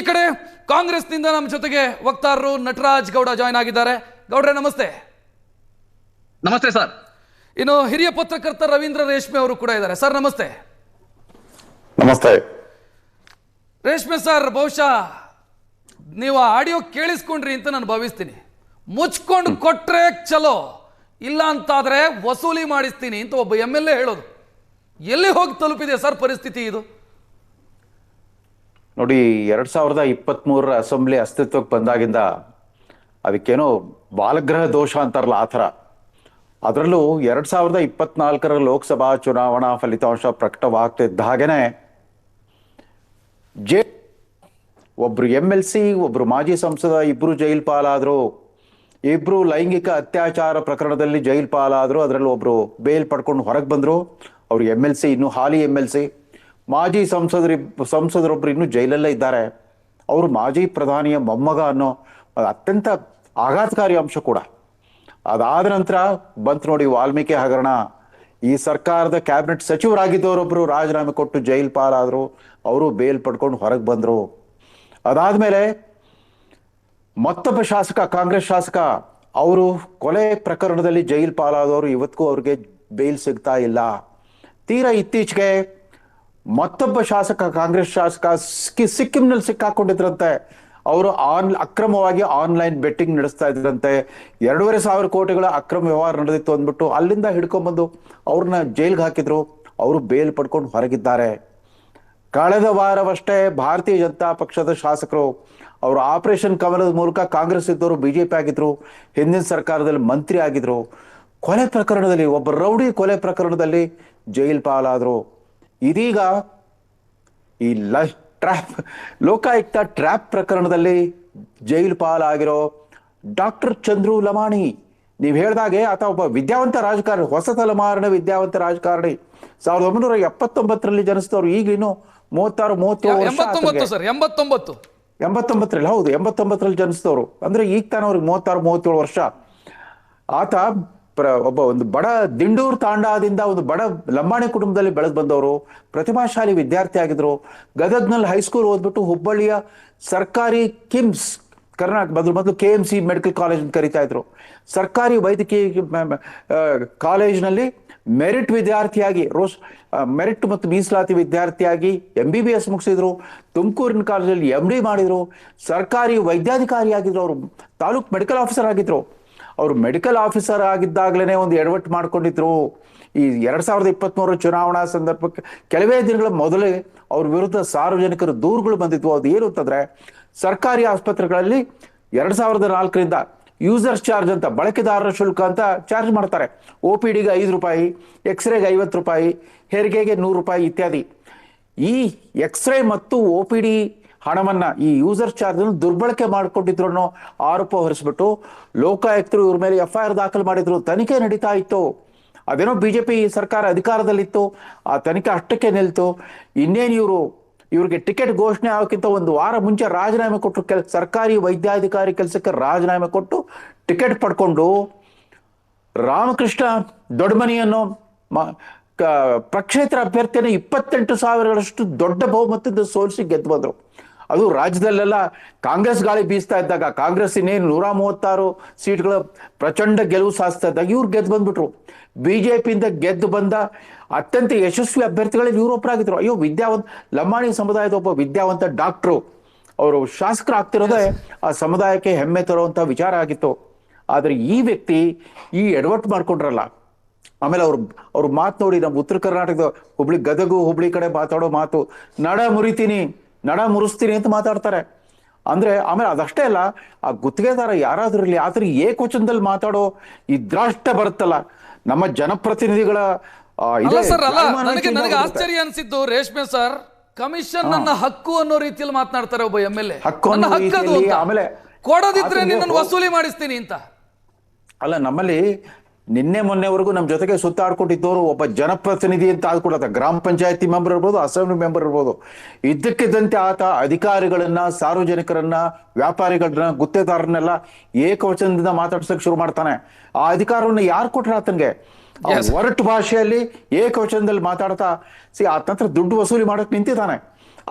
ಕಡೆ ಕಾಂಗ್ರೆಸ್ನಿಂದ ನಮ್ಮ ಜೊತೆಗೆ ವಕ್ತಾರರು ನಟರಾಜ್ ಗೌಡ ಜಾಯ್ನ್ ಆಗಿದ್ದಾರೆ. ಗೌಡ್ರೆ ನಮಸ್ತೆ. ನಮಸ್ತೆ ಸರ್. ಇನ್ನು ಹಿರಿಯ ಪತ್ರಕರ್ತ ರವೀಂದ್ರ ರೇಷ್ಮೆ ಅವರು ಕೂಡ ಇದ್ದಾರೆ. ಸರ್ ನಮಸ್ತೆ. ನಮಸ್ತೆ. ರೇಷ್ಮೆ ಸರ್, ಬಹುಶಃ ನೀವು ಆಡಿಯೋ ಕೇಳಿಸ್ಕೊಂಡ್ರಿ ಅಂತ ನಾನು ಭಾವಿಸ್ತೀನಿ. ಮುಚ್ಕೊಂಡು ಕೊಟ್ರೆ ಚಲೋ, ಇಲ್ಲ ಅಂತಾದ್ರೆ ವಸೂಲಿ ಮಾಡಿಸ್ತೀನಿ ಅಂತ ಒಬ್ಬ MLA ಹೇಳೋದು. ಎಲ್ಲಿ ಹೋಗಿ ತಲುಪಿದೆ ಸರ್ ಪರಿಸ್ಥಿತಿ ಇದು? ನೋಡಿ, 2023 ಅಸೆಂಬ್ಲಿ ಅಸ್ತಿತ್ವಕ್ಕೆ ಬಂದಾಗಿಂದ ಅದಕ್ಕೇನೋ ಬಾಲಗ್ರಹ ದೋಷ ಅಂತಾರಲ್ಲ, ಆ ಥರ. ಅದರಲ್ಲೂ 2024 ಲೋಕಸಭಾ ಚುನಾವಣಾ ಫಲಿತಾಂಶ ಪ್ರಕಟವಾಗ್ತಿದ್ದ ಹಾಗೇನೆ ಒಬ್ರು MLC, ಒಬ್ರು ಮಾಜಿ ಸಂಸದ, ಇಬ್ರು ಜೈಲ್ ಪಾಲಾದ್ರು. ಇಬ್ರು ಲೈಂಗಿಕ ಅತ್ಯಾಚಾರ ಪ್ರಕರಣದಲ್ಲಿ ಜೈಲ್ ಪಾಲಾದ್ರು. ಅದರಲ್ಲಿ ಒಬ್ರು ಬೇಲ್ ಪಡ್ಕೊಂಡು ಹೊರಗೆ ಬಂದ್ರು. ಅವ್ರು MLC, ಇನ್ನು ಹಾಲಿ MLC. ಮಾಜಿ ಸಂಸದರೊಬ್ರು ಇನ್ನೂ ಜೈಲಲ್ಲೇ ಇದ್ದಾರೆ. ಅವರು ಮಾಜಿ ಪ್ರಧಾನಿಯ ಮೊಮ್ಮಗ ಅನ್ನೋ ಅತ್ಯಂತ ಆಘಾತಕಾರಿ ಅಂಶ ಕೂಡ. ಅದಾದ ನಂತರ ಬಂತು ನೋಡಿ ವಾಲ್ಮೀಕಿ ಹಗರಣ. ಈ ಸರ್ಕಾರದ ಕ್ಯಾಬಿನೆಟ್ ಸಚಿವರಾಗಿದ್ದವರೊಬ್ರು ರಾಜೀನಾಮೆ ಕೊಟ್ಟು ಜೈಲ್ ಪಾಲಾದ್ರು. ಅವರು ಬೇಲ್ ಪಡ್ಕೊಂಡು ಹೊರಗೆ ಬಂದರು. ಅದಾದ್ಮೇಲೆ ಮತ್ತೊಬ್ಬ ಶಾಸಕ, ಕಾಂಗ್ರೆಸ್ ಶಾಸಕ, ಅವರು ಕೊಲೆ ಪ್ರಕರಣದಲ್ಲಿ ಜೈಲ್ ಪಾಲಾದವರು, ಇವತ್ತಿಗೂ ಅವ್ರಿಗೆ ಬೇಲ್ ಸಿಗ್ತಾ ಇಲ್ಲ. ತೀರಾ ಇತ್ತೀಚೆಗೆ ಮತ್ತೊಬ್ಬ ಶಾಸಕ, ಕಾಂಗ್ರೆಸ್ ಶಾಸಕ ಸಿಕ್ಕಿಂನಲ್ಲಿ ಸಿಕ್ಕಾಕೊಂಡಿದ್ರಂತೆ. ಅವರು ಅಕ್ರಮವಾಗಿ ಆನ್ಲೈನ್ ಬೆಟ್ಟಿಂಗ್ ನಡೆಸ್ತಾ ಇದ್ರಂತೆ. 2,500 ಕೋಟಿಗಳ ಅಕ್ರಮ ವ್ಯವಹಾರ ನಡೆದಿತ್ತು ಅಂದ್ಬಿಟ್ಟು ಅಲ್ಲಿಂದ ಹಿಡ್ಕೊಂಡ್ಬಂದು ಅವ್ರನ್ನ ಜೈಲ್ಗೆ ಹಾಕಿದ್ರು. ಅವರು ಬೇಲ್ ಪಡ್ಕೊಂಡು ಹೊರಗಿದ್ದಾರೆ. ಕಳೆದ ವಾರವಷ್ಟೇ ಭಾರತೀಯ ಜನತಾ ಪಕ್ಷದ ಶಾಸಕರು, ಅವರು ಆಪರೇಷನ್ ಕಮಲದ ಮೂಲಕ ಕಾಂಗ್ರೆಸ್ ಇದ್ದವರು BJP ಆಗಿದ್ರು, ಹಿಂದಿನ ಸರ್ಕಾರದಲ್ಲಿ ಮಂತ್ರಿ ಆಗಿದ್ರು. ಕೊಲೆ ಪ್ರಕರಣದಲ್ಲಿ, ಒಬ್ಬ ರೌಡಿ ಕೊಲೆ ಪ್ರಕರಣದಲ್ಲಿ ಜೈಲ್ ಪಾಲಾದ್ರು. ಇದೀಗ ಈ ಲೋಕಾಯುಕ್ತ ಟ್ರ್ಯಾಪ್ ಪ್ರಕರಣದಲ್ಲಿ ಜೈಲು ಪಾಲಾಗಿರೋ ಡಾಕ್ಟರ್ ಚಂದ್ರು ಲಮಾಣಿ. ನೀವು ಹೇಳ್ದಾಗೆ ಆತ ಒಬ್ಬ ವಿದ್ಯಾವಂತ ರಾಜಕಾರಣಿ, ಹೊಸ ತಲೆಮಾರಿನ ವಿದ್ಯಾವಂತ ರಾಜಕಾರಣಿ. 1979ರಲ್ಲಿ ಜನಿಸಿದವರು, ಈಗ ಇನ್ನು 36-37 ವರ್ಷ. 89ರಲ್ಲಿ, ಹೌದು, 89ರಲ್ಲಿ ಜನಿಸಿದವರು. ಅಂದ್ರೆ ಈಗ ತಾನು ಅವ್ರಿಗೆ 36-37 ವರ್ಷ. ಆತ ಒಂದು ಬಡ ದಿಂಡೂರು ತಾಂಡಾದಿಂದ ಒಂದು ಬಡ ಲಂಬಾಣಿ ಕುಟುಂಬದಲ್ಲಿ ಬೆಳೆದು ಬಂದವರು. ಪ್ರತಿಭಾಶಾಲಿ ವಿದ್ಯಾರ್ಥಿ ಆಗಿದ್ರು. ಗದಗ್ನಲ್ಲಿ ಹೈಸ್ಕೂಲ್ ಓದ್ಬಿಟ್ಟು ಹುಬ್ಬಳ್ಳಿಯ ಸರ್ಕಾರಿ ಕಿಮ್ಸ್, ಕರ್ನಾಟಕ ಮೊದಲು KMC ಮೆಡಿಕಲ್ ಕಾಲೇಜ್ ಅಂತ ಕರಿತಾ ಇದ್ರು, ಸರ್ಕಾರಿ ವೈದ್ಯಕೀಯ ಕಾಲೇಜಿನಲ್ಲಿ ಮೆರಿಟ್ ವಿದ್ಯಾರ್ಥಿಯಾಗಿ, ಮೆರಿಟ್ ಮತ್ತು ಮೀಸಲಾತಿ ವಿದ್ಯಾರ್ಥಿಯಾಗಿ MBBS ಮುಗಿಸಿದ್ರು. ತುಮಕೂರಿನ ಕಾಲೇಜಲ್ಲಿ MD ಮಾಡಿದ್ರು. ಸರ್ಕಾರಿ ವೈದ್ಯಾಧಿಕಾರಿ ಆಗಿದ್ರು. ಅವರು ತಾಲೂಕ್ ಮೆಡಿಕಲ್ ಆಫೀಸರ್ ಆಗಿದ್ರು. ಅವರು ಮೆಡಿಕಲ್ ಆಫೀಸರ್ ಆಗಿದ್ದಾಗಲೇ ಒಂದು ಎಡವಟ್ಟು ಮಾಡ್ಕೊಂಡಿದ್ರು. ಈ 2023 ಚುನಾವಣಾ ಸಂದರ್ಭಕ್ಕೆ ಕೆಲವೇ ದಿನಗಳ ಮೊದಲೇ ಅವ್ರ ವಿರುದ್ಧ ಸಾರ್ವಜನಿಕರ ದೂರುಗಳು ಬಂದಿದ್ವು. ಅದು ಏನು ಅಂತಂದ್ರೆ, ಸರ್ಕಾರಿ ಆಸ್ಪತ್ರೆಗಳಲ್ಲಿ 2004ರಿಂದ ಯೂಸರ್ಸ್ ಚಾರ್ಜ್ ಅಂತ, ಬಳಕೆದಾರರ ಶುಲ್ಕ ಅಂತ ಚಾರ್ಜ್ ಮಾಡ್ತಾರೆ. OPDಗೆ 5 ರೂಪಾಯಿ, ಎಕ್ಸ್ರೇಗೆ 50 ರೂಪಾಯಿ, ಹೆರಿಗೆಗೆ 100 ರೂಪಾಯಿ ಇತ್ಯಾದಿ. ಈ ಎಕ್ಸ್ರೇ ಮತ್ತು OPD ಹಣವನ್ನ, ಈ ಯೂಸರ್ ಚಾರ್ಜ್ ಅನ್ನು ದುರ್ಬಳಕೆ ಮಾಡಿಕೊಂಡಿದ್ರು ಅನ್ನೋ ಆರೋಪ ಹೊರಿಸ್ಬಿಟ್ಟು ಲೋಕಾಯುಕ್ತರು ಇವ್ರ ಮೇಲೆ FIR ದಾಖಲು ಮಾಡಿದ್ರು. ತನಿಖೆ ನಡೀತಾ ಇತ್ತು. ಅದೇನೋ BJP ಸರ್ಕಾರ ಅಧಿಕಾರದಲ್ಲಿತ್ತು, ಆ ತನಿಖೆ ಅಷ್ಟಕ್ಕೆ ನಿಲ್ತು. ಇನ್ನೇನು ಇವ್ರಿಗೆ ಟಿಕೆಟ್ ಘೋಷಣೆ ಆಗೋಕ್ಕಿಂತ ಒಂದು ವಾರ ಮುಂಚೆ ರಾಜೀನಾಮೆ ಕೊಟ್ಟು, ಸರ್ಕಾರಿ ವೈದ್ಯಾಧಿಕಾರಿ ಕೆಲಸಕ್ಕೆ ರಾಜೀನಾಮೆ ಕೊಟ್ಟು ಟಿಕೆಟ್ ಪಡ್ಕೊಂಡು ರಾಮಕೃಷ್ಣ ದೊಡ್ಡಮನಿ ಅನ್ನೋ ಪ್ರಕ್ಷೇತ್ರ ಅಭ್ಯರ್ಥಿಯನ್ನು 28,000ಗಳಷ್ಟು ದೊಡ್ಡ ಬಹುಮತದಿಂದ ಸೋಲಿಸಿ ಗೆದ್ದು ಬಂದ್ರು. ಅದು ರಾಜ್ಯದಲ್ಲೆಲ್ಲ ಕಾಂಗ್ರೆಸ್ ಗಾಳಿ ಬೀಸ್ತಾ ಇದ್ದಾಗ, ಕಾಂಗ್ರೆಸ್ ಇನ್ನೇನು 136 ಸೀಟ್ಗಳ ಪ್ರಚಂಡ ಗೆಲುವು ಸಾಧಿಸ್ತಾ ಇದ್ದಾಗ ಇವ್ರು ಗೆದ್ದು ಬಂದ್ಬಿಟ್ರು. BJPಯಿಂದ ಗೆದ್ದು ಬಂದ ಅತ್ಯಂತ ಯಶಸ್ವಿ ಅಭ್ಯರ್ಥಿಗಳಲ್ಲಿ ಇವರೊಬ್ಬರಾಗಿದ್ರು. ಅಯ್ಯೋ, ವಿದ್ಯಾವಂತ ಲಂಬಾಣಿ ಸಮುದಾಯದ ಒಬ್ಬ ವಿದ್ಯಾವಂತ ಡಾಕ್ಟ್ರು ಅವರು ಶಾಸಕರಾಗ್ತಿರೋದೇ ಆ ಸಮುದಾಯಕ್ಕೆ ಹೆಮ್ಮೆ ತರುವಂತ ವಿಚಾರ ಆಗಿತ್ತು. ಆದ್ರೆ ಈ ವ್ಯಕ್ತಿ ಈ ಎಡವಟ್ಟು ಮಾಡ್ಕೊಂಡ್ರಲ್ಲ. ಆಮೇಲೆ ಅವ್ರ ಮಾತು ನೋಡಿ, ನಮ್ಮ ಉತ್ತರ ಕರ್ನಾಟಕದ ಗದಗು ಹುಬ್ಳಿ ಕಡೆ ಮಾತಾಡೋ ಮಾತು, ನಡ ಮುರಿಸ್ತೀನಿ ಅಂತ ಮಾತಾಡ್ತಾರೆ. ಅಂದ್ರೆ ಆಮೇಲೆ ಅದಷ್ಟೇ ಅಲ್ಲ, ಆ ಗುತ್ತಿಗೆದಾರ ಯಾರಾದ್ರೂ ಇರಲಿ, ಆದ್ರೆ ಏಕವಚನದಲ್ಲಿ ಮಾತಾಡೋ ಈ ದ್ರಾಷ್ಟ ಬರುತ್ತಲ್ಲ ನಮ್ಮ ಜನಪ್ರತಿನಿಧಿಗಳ. ನನಗೆ ಆಶ್ಚರ್ಯ ಅನ್ಸಿದ್ದು ರೇಷ್ಮೆ ಸರ್, ಕಮಿಷನ್ ನನ್ನ ಹಕ್ಕು ಅನ್ನೋ ರೀತಿಯಲ್ಲಿ ಮಾತನಾಡ್ತಾರೆ ಒಬ್ಬ MLA. ಆಮೇಲೆ ಕೊಡೋದಿದ್ರೆ ನಿನ್ನನ್ನು ವಸೂಲಿ ಮಾಡಿಸ್ತೀನಿ ಅಂತ. ಅಲ್ಲ, ನಮ್ಮಲ್ಲಿ ನಿನ್ನೆ ಮೊನ್ನೆವರೆಗೂ ನಮ್ಮ ಜೊತೆಗೆ ಸುತ್ತಾಡ್ಕೊಂಡಿದ್ದವರು ಒಬ್ಬ ಜನಪ್ರತಿನಿಧಿ ಅಂತ ಆದ್ಕೊಡತ್ತ, ಗ್ರಾಮ ಪಂಚಾಯತಿ ಮೆಂಬರ್ ಇರ್ಬೋದು, ಅಸೆಂಬ್ಲಿ ಮೆಂಬರ್ ಇರ್ಬೋದು, ಇದ್ದಕ್ಕಿದ್ದಂತೆ ಆತ ಅಧಿಕಾರಿಗಳನ್ನ, ಸಾರ್ವಜನಿಕರನ್ನ, ವ್ಯಾಪಾರಿಗಳನ್ನ, ಗುತ್ತೇದಾರರನ್ನೆಲ್ಲ ಏಕವಚನದಿಂದ ಮಾತಾಡ್ಸಕ್ ಶುರು ಮಾಡ್ತಾನೆ. ಆ ಅಧಿಕಾರವನ್ನ ಯಾರು ಕೊಟ್ರ ಆತನ್ಗೆ? ಒರಟು ಭಾಷೆಯಲ್ಲಿ ಏಕವಚನದಲ್ಲಿ ಮಾತಾಡ್ತಾ ಆತನ ದುಡ್ಡು ವಸೂಲಿ ಮಾಡಕ್ ನಿಂತಿದ್ದಾನೆ.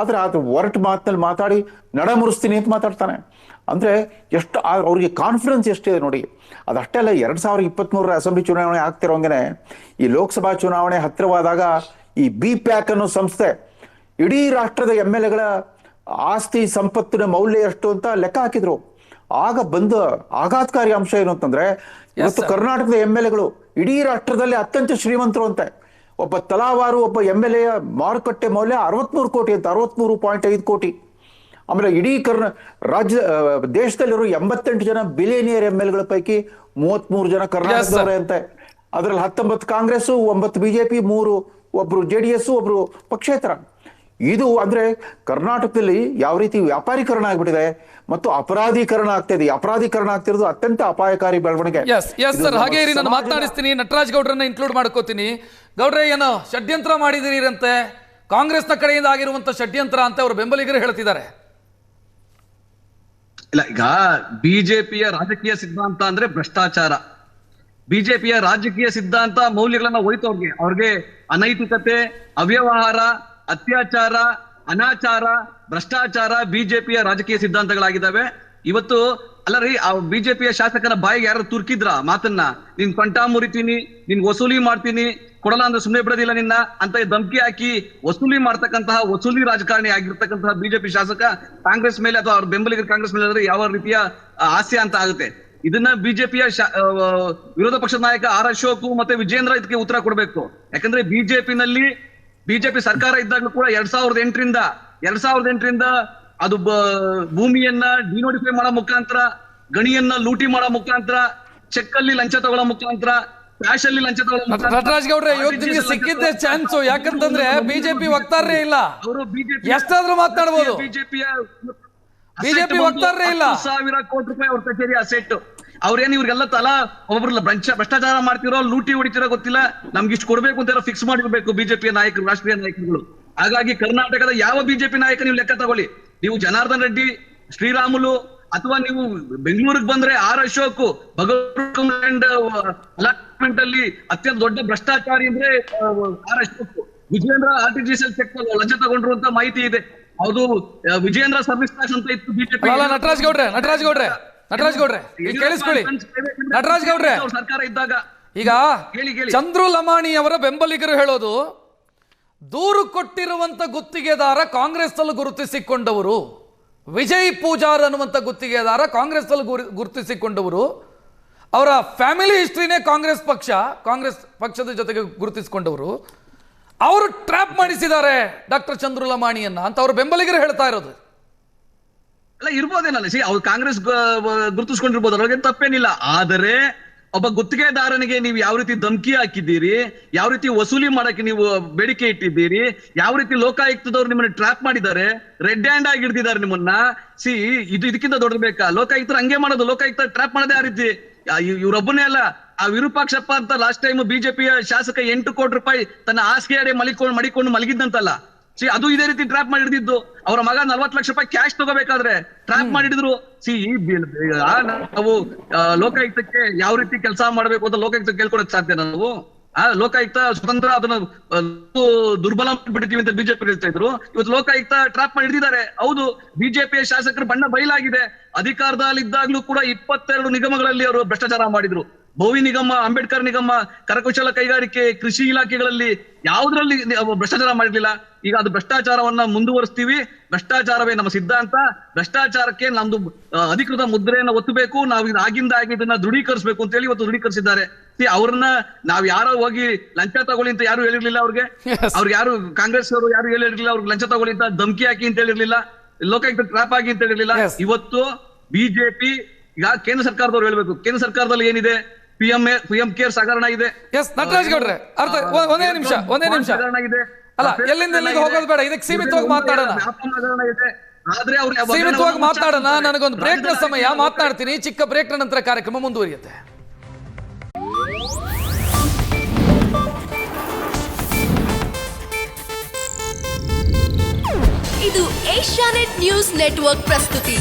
ಆದರೆ ಅದು ಒರಟು ಮಾತಿನಲ್ಲಿ ಮಾತಾಡಿ ನಡಮುರಿಸ್ತೀನಿ ಅಂತ ಮಾತಾಡ್ತಾನೆ. ಅಂದರೆ ಎಷ್ಟು ಅವ್ರಿಗೆ ಕಾನ್ಫಿಡೆನ್ಸ್ ಎಷ್ಟಿದೆ ನೋಡಿ. ಅದಷ್ಟೇ ಅಲ್ಲ, 2023 ಅಸೆಂಬ್ಲಿ ಚುನಾವಣೆ ಆಗ್ತಿರೋಂಗೆ ಈ ಲೋಕಸಭಾ ಚುನಾವಣೆ ಹತ್ತಿರವಾದಾಗ ಈ BPAC ಅನ್ನೋ ಸಂಸ್ಥೆ ಇಡೀ ರಾಷ್ಟ್ರದ MLAಗಳ ಆಸ್ತಿ ಸಂಪತ್ತಿನ ಮೌಲ್ಯ ಎಷ್ಟು ಅಂತ ಲೆಕ್ಕ ಹಾಕಿದ್ರು. ಆಗ ಬಂದ ಆಘಾತಕಾರಿ ಅಂಶ ಏನು ಅಂತಂದ್ರೆ, ಇವತ್ತು ಕರ್ನಾಟಕದ MLAಗಳು ಇಡೀ ರಾಷ್ಟ್ರದಲ್ಲಿ ಅತ್ಯಂತ ಶ್ರೀಮಂತರು ಅಂತೆ. ಒಬ್ಬ ತಲಾವಾರು ಒಬ್ಬ MLA ಮಾರುಕಟ್ಟೆ ಮೌಲ್ಯ 63 ಕೋಟಿ ಅಂತ, 63.5 ಕೋಟಿ. ಆಮೇಲೆ ಇಡೀ ರಾಜ್ಯ ದೇಶದಲ್ಲಿರೋ 88 ಜನ ಬಿಲಿಯನಿಯರ್ MLAಗಳ ಪೈಕಿ 33 ಜನ ಕರ್ನಾಟಕದವರೇ ಅಂತೆ. ಅದರಲ್ಲಿ 19 ಕಾಂಗ್ರೆಸ್, 9 BJP, 3 ಒಬ್ರು JDS, ಒಬ್ರು ಪಕ್ಷೇತರ. ಇದು ಅಂದ್ರೆ ಕರ್ನಾಟಕದಲ್ಲಿ ಯಾವ ರೀತಿ ವ್ಯಾಪಾರೀಕರಣ ಆಗ್ಬಿಟ್ಟಿದೆ ಮತ್ತು ಅಪರಾಧೀಕರಣ ಆಗ್ತಾ ಇದೆ. ಅಪರಾಧೀಕರಣ ಆಗ್ತಿರೋದು ಅತ್ಯಂತ ಅಪಾಯಕಾರಿ ಬೆಳವಣಿಗೆ. ಎಸ್ ಸರ್, ಹಾಗೆ ಇರಿ, ನಾನು ಮಾತನಾಡಿಸ್ತೀನಿ. ನಟರಾಜ್ ಗೌಡ್ರನ್ನ ಇನ್ಕ್ಲೂಡ್ ಮಾಡ್ಕೋತೀನಿ. ಗೌಡ್ರೆ, ಏನೋ ಷಡ್ಯಂತ್ರ ಮಾಡಿದಿರಂತೆ, ಕಾಂಗ್ರೆಸ್ನ ಕಡೆಯಿಂದ ಆಗಿರುವಂತ ಷಡ್ಯಂತ್ರ ಅಂತ ಅವರು ಬೆಂಬಲಿಗರು ಹೇಳ್ತಿದ್ದಾರೆ. ಇಲ್ಲ, ಈಗ ಬಿಜೆಪಿಯ ರಾಜಕೀಯ ಸಿದ್ಧಾಂತ ಅಂದ್ರೆ ಭ್ರಷ್ಟಾಚಾರ. ಬಿಜೆಪಿಯ ರಾಜಕೀಯ ಸಿದ್ಧಾಂತ ಮೌಲ್ಯಗಳನ್ನ ಹೋಯ್ತು ಅವ್ರಿಗೆ ಅನೈತಿಕತೆ, ಅವ್ಯವಹಾರ, ಅತ್ಯಾಚಾರ, ಅನಾಚಾರ, ಭ್ರಷ್ಟಾಚಾರ ಬಿಜೆಪಿಯ ರಾಜಕೀಯ ಸಿದ್ಧಾಂತಗಳಾಗಿದ್ದಾವೆ. ಇವತ್ತು ಅಲ್ಲರಿ, ಆ ಬಿಜೆಪಿಯ ಶಾಸಕರ ಬಾಯಿಗೆ ಯಾರು ತುರ್ಕಿದ್ರ ಮಾತನ್ನ, ನಿನ್ ಕಂಠ ಮುರಿತೀನಿ, ನಿನ್ ವಸೂಲಿ ಮಾಡ್ತೀನಿ, ಕೊಡಲ್ಲ ಅಂದ್ರೆ ಸುಮ್ಮನೆ ಬಿಡೋದಿಲ್ಲ ನಿನ್ನ ಅಂತ ಧಮಕಿ ಹಾಕಿ ವಸೂಲಿ ಮಾಡ್ತಕ್ಕಂತಹ ವಸೂಲಿ ರಾಜಕಾರಣಿ ಆಗಿರ್ತಕ್ಕಂತಹ ಬಿಜೆಪಿ ಶಾಸಕ ಕಾಂಗ್ರೆಸ್ ಮೇಲೆ ಅಥವಾ ಅವ್ರ ಬೆಂಬಲಿಗರ ಕಾಂಗ್ರೆಸ್ ಮೇಲೆ ಯಾವ ರೀತಿಯ ಹಾಸ್ಯ ಅಂತ ಆಗುತ್ತೆ. ಇದನ್ನ ಬಿಜೆಪಿಯ ವಿರೋಧ ಪಕ್ಷದ ನಾಯಕ ಆರ್ ಅಶೋಕ್ ಮತ್ತೆ ವಿಜೇಂದ್ರ ಇದಕ್ಕೆ ಉತ್ತರ ಕೊಡ್ಬೇಕು. ಯಾಕಂದ್ರೆ ಬಿಜೆಪಿ ಸರ್ಕಾರ ಇದ್ದಾಗಲೂ ಕೂಡ 2008ರಿಂದ ಅದು ಭೂಮಿಯನ್ನ ಡಿನೋಟಿಫೈ ಮಾಡೋ ಮುಖಾಂತರ, ಗಣಿಯನ್ನ ಲೂಟಿ ಮಾಡೋ ಮುಖಾಂತರ, ಚೆಕ್ ಅಲ್ಲಿ ಲಂಚ ತಗೊಳ್ಳೋ ಮುಖಾಂತರ, ಕ್ಯಾಶ್ ಅಲ್ಲಿ ಲಂಚ ತಗೊಳ್ಳೋ ಮುಖಾಂತರ. ನಟರಾಜ್ ಗೌಡ್ರೆ, ಇವತ್ತಿಗೆ ಸಿಕ್ಕಿದ್ದೆ ಚಾನ್ಸ್. ಯಾಕಂತಂದ್ರೆ ಬಿಜೆಪಿ ವಕ್ತಾರರೇ ಇಲ್ಲ, ಎಷ್ಟಾದ್ರೂ ಮಾತನಾಡಬಹುದು. ಬಿಜೆಪಿ ವಕ್ತಾರರೇ ಇಲ್ಲ. 10,000 ಕೋಟಿ ರೂಪಾಯಿ ಅವ್ರ ಕಚೇರಿ ಅಸೆಟ್. ಅವ್ರೇನು ಇವ್ರಿಗೆಲ್ಲ ತಲಾ ಒಬ್ಬೊಬ್ರಲ್ಲ ಭ್ರಷ್ಟಾಚಾರ ಮಾಡ್ತಿರೋ, ಲೂಟಿ ಹೊಡಿತಿರೋ ಗೊತ್ತಿಲ್ಲ, ನಮ್ಗೆ ಇಷ್ಟು ಕೊಡ್ಬೇಕು ಅಂತ ಫಿಕ್ಸ್ ಮಾಡಿರ್ಬೇಕು ಬಿಜೆಪಿಯ ನಾಯಕರು, ರಾಷ್ಟ್ರೀಯ ನಾಯಕರುಗಳು. ಹಾಗಾಗಿ ಕರ್ನಾಟಕದ ಯಾವ ಬಿಜೆಪಿ ನಾಯಕ ನೀವು ಲೆಕ್ಕ ತಗೊಳ್ಳಿ, ನೀವು ಜನಾರ್ದನ್ ರೆಡ್ಡಿ, ಶ್ರೀರಾಮುಲು, ಅಥವಾ ನೀವು ಬೆಂಗಳೂರಿಗೆ ಬಂದ್ರೆ ಆರ್ ಅಶೋಕ್, ಅಲಾಟ್ಮೆಂಟ್ ಅಲ್ಲಿ ಅತ್ಯಂತ ದೊಡ್ಡ ಭ್ರಷ್ಟಾಚಾರಿ ಅಂದ್ರೆ R Ashok. Vijendra artificial check ಲಂಚ ತಗೊಂಡ್ರು ಅಂತ ಮಾಹಿತಿ ಇದೆ. ಅದು ವಿಜೇಂದ್ರ ಸರ್ವಿಸ್ ಟ್ಯಾಕ್ಸ್ ಅಂತ ಇತ್ತು ಬಿಜೆಪಿ. ನಟರಾಜ್ ಗೌಡ್ರೆ ಕೇಳಿಸ್ಕೊಳ್ಳಿ. ನಟರಾಜ್ ಗೌಡ್ರೆ, ಸರ್ಕಾರ ಇದ್ದಾಗ ಈಗ ಚಂದ್ರು ಲಮಾಣಿ ಅವರ ಬೆಂಬಲಿಗರು ಹೇಳೋದು, ದೂರು ಕೊಟ್ಟಿರುವಂತ ಗುತ್ತಿಗೆದಾರ ಕಾಂಗ್ರೆಸ್ ಅಲ್ಲಿ ಗುರುತಿಸಿಕೊಂಡವರು, ವಿಜಯ್ ಪೂಜಾರ್ ಅನ್ನುವಂಥ ಗುತ್ತಿಗೆದಾರ ಕಾಂಗ್ರೆಸ್ ಅಲ್ಲಿ ಗುರುತಿಸಿಕೊಂಡವರು, ಅವರ ಫ್ಯಾಮಿಲಿ ಹಿಸ್ಟ್ರಿನೇ ಕಾಂಗ್ರೆಸ್ ಪಕ್ಷದ ಜೊತೆಗೆ ಗುರುತಿಸಿಕೊಂಡವರು, ಅವರು ಟ್ರ್ಯಾಪ್ ಮಾಡಿಸಿದ್ದಾರೆ ಡಾಕ್ಟರ್ ಚಂದ್ರು ಲಮಾಣಿಯನ್ನ ಅಂತ ಅವ್ರ ಬೆಂಬಲಿಗರು ಹೇಳ್ತಾ ಇರೋದು. ಅಲ್ಲ, ಇರ್ಬೋದೇನಲ್ಲ, ಅವ್ರು ಕಾಂಗ್ರೆಸ್ ಗುರುತಿಸ್ಕೊಂಡಿರ್ಬೋದು, ಅವ್ರಿಗೆ ತಪ್ಪೇನಿಲ್ಲ. ಆದರೆ ಒಬ್ಬ ಗುತ್ತಿಗೆದಾರನಿಗೆ ನೀವು ಯಾವ ರೀತಿ ಧಮಕಿ ಹಾಕಿದ್ದೀರಿ, ಯಾವ ರೀತಿ ವಸೂಲಿ ಮಾಡಕ್ಕೆ ನೀವು ಬೇಡಿಕೆ ಇಟ್ಟಿದ್ದೀರಿ, ಯಾವ ರೀತಿ ಲೋಕಾಯುಕ್ತದವ್ರು ನಿಮ್ಮನ್ನ ಟ್ರ್ಯಾಪ್ ಮಾಡಿದ್ದಾರೆ, ರೆಡ್ ಹ್ಯಾಂಡ್ ಆಗಿ ಹಿಡಿದಿದ್ದಾರೆ ನಿಮ್ಮನ್ನ. ಇದಕ್ಕಿಂತ ದೊಡ್ಡ ಬೇಕಾ? ಲೋಕಾಯುಕ್ತರು ಹಂಗೆ ಮಾಡೋದು, ಲೋಕಾಯುಕ್ತ ಟ್ರ್ಯಾಪ್ ಮಾಡೋದೇ ಆ ರೀತಿ. ಇವ್ರೊಬ್ಬನೇ ಅಲ್ಲ, ಆ ವಿರೂಪಾಕ್ಷಪ್ಪ ಅಂತ ಲಾಸ್ಟ್ ಟೈಮ್ ಬಿಜೆಪಿಯ ಶಾಸಕ 8 ಕೋಟಿ ರೂಪಾಯಿ ತನ್ನ ಹಾಸಿಗೆಯಡೆ ಮಡಿಕೊಂಡು ಮಲಗಿದ್ದಂತಲ್ಲ, ಅದು ಇದೇ ರೀತಿ ಟ್ರ್ಯಾಪ್ ಮಾಡಿ ಹಿಡಿದಿದ್ದು. ಅವರ ಮಗ 40 ಲಕ್ಷ ರೂಪಾಯಿ ಕ್ಯಾಶ್ ತಗೋಬೇಕಾದ್ರೆ ಟ್ರ್ಯಾಪ್ ಮಾಡಿ ಹಿಡಿದ್ರು. ನಾವು ಲೋಕಾಯುಕ್ತಕ್ಕೆ ಯಾವ ರೀತಿ ಕೆಲಸ ಮಾಡ್ಬೇಕು ಅಂತ ಲೋಕಾಯುಕ್ತ ಕೇಳ್ಕೊಡಕ್ ಸಾಧ್ಯ? ನಾವು ಲೋಕಾಯುಕ್ತ ಸ್ವತಂತ್ರ ಅದನ್ನ ದುರ್ಬಲ ಬಿಡ್ತೀವಿ ಅಂತ ಬಿಜೆಪಿ ಹೇಳ್ತಾ ಇದ್ರು. ಇವತ್ತು ಲೋಕಾಯುಕ್ತ ಟ್ರ್ಯಾಪ್ ಮಾಡಿ ಹಿಡಿದಿದ್ದಾರೆ. ಹೌದು, ಬಿಜೆಪಿಯ ಶಾಸಕರು ಬಣ್ಣ ಬಯಲಾಗಿದೆ. ಅಧಿಕಾರದಲ್ಲಿದ್ದಾಗ್ಲೂ ಕೂಡ 22 ನಿಗಮಗಳಲ್ಲಿ ಅವರು ಭ್ರಷ್ಟಾಚಾರ ಮಾಡಿದ್ರು. ಭೋವಿ ನಿಗಮ, ಅಂಬೇಡ್ಕರ್ ನಿಗಮ, ಕರಕುಶಲ ಕೈಗಾರಿಕೆ, ಕೃಷಿ ಇಲಾಖೆಗಳಲ್ಲಿ ಯಾವುದರಲ್ಲಿ ಭ್ರಷ್ಟಾಚಾರ ಮಾಡಿರ್ಲಿಲ್ಲ. ಈಗ ಅದು ಭ್ರಷ್ಟಾಚಾರವನ್ನ ಮುಂದುವರಿಸ್ತೀವಿ. ಭ್ರಷ್ಟಾಚಾರವೇ ನಮ್ಮ ಸಿದ್ಧಾಂತ. ಭ್ರಷ್ಟಾಚಾರಕ್ಕೆ ನಮ್ದು ಅಧಿಕೃತ ಮುದ್ರೆಯನ್ನ ಒತ್ತಬೇಕು. ನಾವು ಆಗಿಂದ ಇದನ್ನ ದೃಢೀಕರಿಸಬೇಕು ಅಂತ ಹೇಳಿ ಇವತ್ತು ದೃಢೀಕರಿಸಿದ್ದಾರೆ. ಅವ್ರನ್ನ ನಾವ್ ಯಾರೋ ಹೋಗಿ ಲಂಚ ತಗೊಳ್ಳಿ ಅಂತ ಯಾರು ಹೇಳಿರ್ಲಿಲ್ಲ. ಅವ್ರಿಗೆ ಯಾರು ಕಾಂಗ್ರೆಸ್ ಅವರು ಯಾರು ಹೇಳಿರ್ಲಿಲ್ಲ ಅವ್ರಿಗೆ ಲಂಚ ತಗೊಳ್ಳಿ ಅಂತ, ಧಮಕಿ ಹಾಕಿ ಅಂತ ಹೇಳಿರ್ಲಿಲ್ಲ, ಲೋಕಾಯುಕ್ತ ಟ್ರ್ಯಾಪ್ ಆಗಿ ಅಂತ ಹೇಳಿರ್ಲಿಲ್ಲ. ಇವತ್ತು ಬಿಜೆಪಿ, ಈಗ ಕೇಂದ್ರ ಸರ್ಕಾರದವ್ರು ಹೇಳ್ಬೇಕು, ಕೇಂದ್ರ ಸರ್ಕಾರದಲ್ಲಿ ಏನಿದೆ, ಪಿಎಂ ಕೇರ್ಸ್ ಹಗರಣ ಇದೆ. ನಟರಾಜ್ ಗೌಡ್ರೆ, ಒಂದೇ ನಿಮಿಷ ಅಲ್ಲ, ಎಲ್ಲಿಂದ ಎಲ್ಲಿಗೆ ಹೋಗೋದು ಬೇಡ, ಇದಕ್ಕೆ ಸೀಮಿತವಾಗಿ ಮಾತಾಡೋಣ. ಸೀಮಿತವಾಗಿ ಮಾತಾಡೋಣ. ನನಗೊಂದು ಬ್ರೇಕ್ ನ ಸಮಯ, ಮಾತನಾಡ್ತೀನಿ. ಚಿಕ್ಕ ಬ್ರೇಕ್ ನಂತರ ಕಾರ್ಯಕ್ರಮ ಮುಂದುವರಿಯುತ್ತೆ. ಇದು ಏಷ್ಯಾನೆಟ್ ನ್ಯೂಸ್ ನೆಟ್ವರ್ಕ್ ಪ್ರಸ್ತುತಿ.